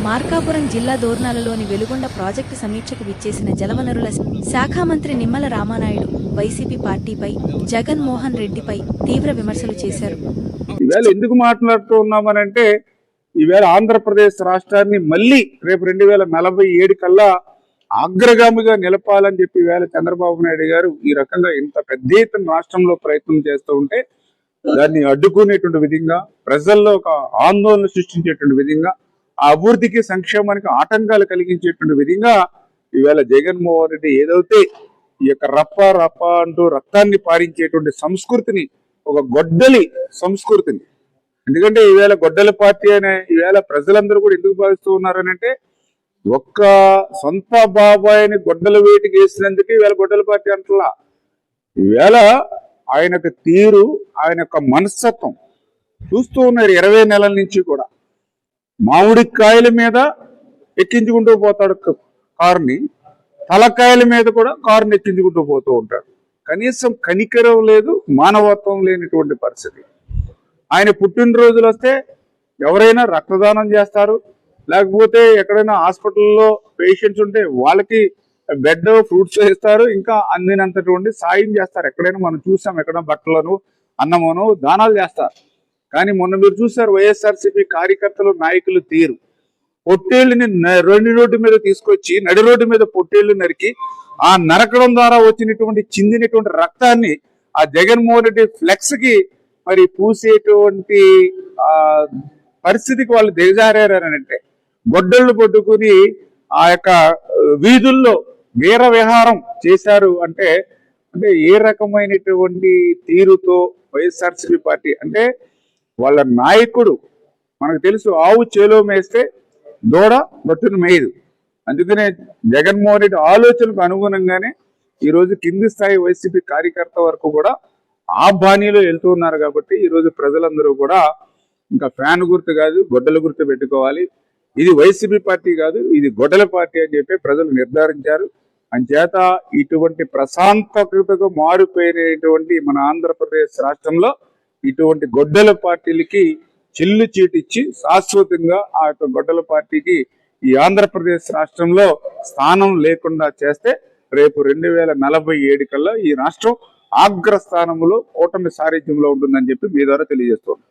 మార్కాపురం జిల్లా దోర్నాలలోని వెలుగొండ ప్రాజెక్టు సమీక్షకు విచ్చేసిన జలవనరుల శాఖ మంత్రి నిమ్మల రామానాయుడు వైసీపీ పార్టీపై జగన్మోహన్ రెడ్డిపై తీవ్ర విమర్శలు చేశారు. ఈవేళ ఎందుకు మాట్లాడుతూ ఉన్నామనంటే ఈవేళ ఆంధ్రప్రదేశ్ రాష్ట్రాన్ని మళ్ళీ రేపు 2047 కల్లా అగ్రగామిగా నిలపాలని చెప్పి ఈవేళ చంద్రబాబు నాయుడు గారు ఈ రకంగా ఇంత పెద్ద ఎత్తున రాష్ట్రంలో ప్రయత్నం చేస్తూ ఉంటే దాన్ని అడ్డుకునేటువంటి విధంగా, ప్రజల్లో ఒక ఆందోళన సృష్టించేటువంటి విధంగా, ఆ అభివృద్ధికి సంక్షేమానికి ఆటంకాలు కలిగించేటువంటి విధంగా ఈవేళ జగన్మోహన్ రెడ్డి ఏదైతే ఈ యొక్క రప్ప అంటూ రక్తాన్ని పారించేటువంటి సంస్కృతిని, ఒక గొడ్డలి సంస్కృతిని, ఎందుకంటే ఈవేళ గొడ్డలి పార్టీ అనే ఈవేళ ప్రజలందరూ కూడా ఎందుకు భావిస్తూ ఉన్నారనంటే ఒక్క సొంత బాబాయిని గొడ్డల వేటికి వేసినందుకు ఈవేళ గొడ్డల పార్టీ అంటలా. ఈవేళ ఆయన యొక్క తీరు, ఆయన యొక్క మనస్తత్వం చూస్తూ ఉన్నారు 20 నెలల నుంచి కూడా. మామిడికాయల మీద ఎక్కించుకుంటూ పోతాడు కారుని, తలకాయల మీద కూడా కారుని ఎక్కించుకుంటూ పోతూ ఉంటాడు. కనీసం కనికరం లేదు, మానవత్వం లేనటువంటి పరిస్థితి. ఆయన పుట్టినరోజులు వస్తే ఎవరైనా రక్తదానం చేస్తారు, లేకపోతే ఎక్కడైనా హాస్పిటల్లో పేషెంట్స్ ఉంటే వాళ్ళకి బెడ్ ఫ్రూట్స్ ఇస్తారు, ఇంకా అందినంతటువంటి సాయం చేస్తారు. ఎక్కడైనా మనం చూసాం, ఎక్కడ బట్టలను అన్నమును దానాలు చేస్తారు. కానీ మొన్న మీరు చూసారు వైఎస్ఆర్సీపీ కార్యకర్తలు నాయకులు తీరు. పొట్టేళ్ళని రెండు రోడ్డు మీద తీసుకొచ్చి నడి రోడ్డు మీద పొట్టేళ్లు నరికి ఆ నరకడం ద్వారా వచ్చినటువంటి చిందినటువంటి రక్తాన్ని ఆ జగన్మోహన్ రెడ్డి ఫ్లెక్స్ కి మరి పూసేటువంటి పరిస్థితికి వాళ్ళు దిగజారారనంటే, గొడ్డళ్ళు పట్టుకుని ఆ యొక్క వీధుల్లో వీర విహారం చేశారు అంటే ఏ రకమైనటువంటి తీరుతో వైఎస్ఆర్సీపీ పార్టీ అంటే వాళ్ళ నాయకుడు మనకు తెలుసు, ఆవు చేలో మేస్తే దూడ బతును మేయదు. అందుకనే జగన్మోహన్ రెడ్డి ఆలోచనకు అనుగుణంగానే ఈరోజు కింది స్థాయి వైసీపీ కార్యకర్త వరకు కూడా ఆ బాణీలో వెళ్తూ ఉన్నారు. కాబట్టి ఈరోజు ప్రజలందరూ కూడా ఇంకా ఫ్యాన్ గుర్తు కాదు, గొడ్డల గుర్తు పెట్టుకోవాలి. ఇది వైసీపీ పార్టీ కాదు, ఇది గొడ్డల పార్టీ అని చెప్పి ప్రజలు నిర్ధారించారు. అంచేత ఇటువంటి ప్రశాంతతకు మారిపోయినటువంటి మన ఆంధ్రప్రదేశ్ రాష్ట్రంలో ఇటువంటి గొడ్డల పార్టీలకి చిల్లు చీటిచ్చి శాశ్వతంగా ఆ యొక్క గొడ్డల పార్టీకి ఈ ఆంధ్రప్రదేశ్ రాష్ట్రంలో స్థానం లేకుండా చేస్తే రేపు 2047 కల్లా ఈ రాష్ట్రం అగ్రస్థానంలో కూటమి సారథ్యంలో ఉంటుందని చెప్పి మీ ద్వారా తెలియజేస్తున్నాను.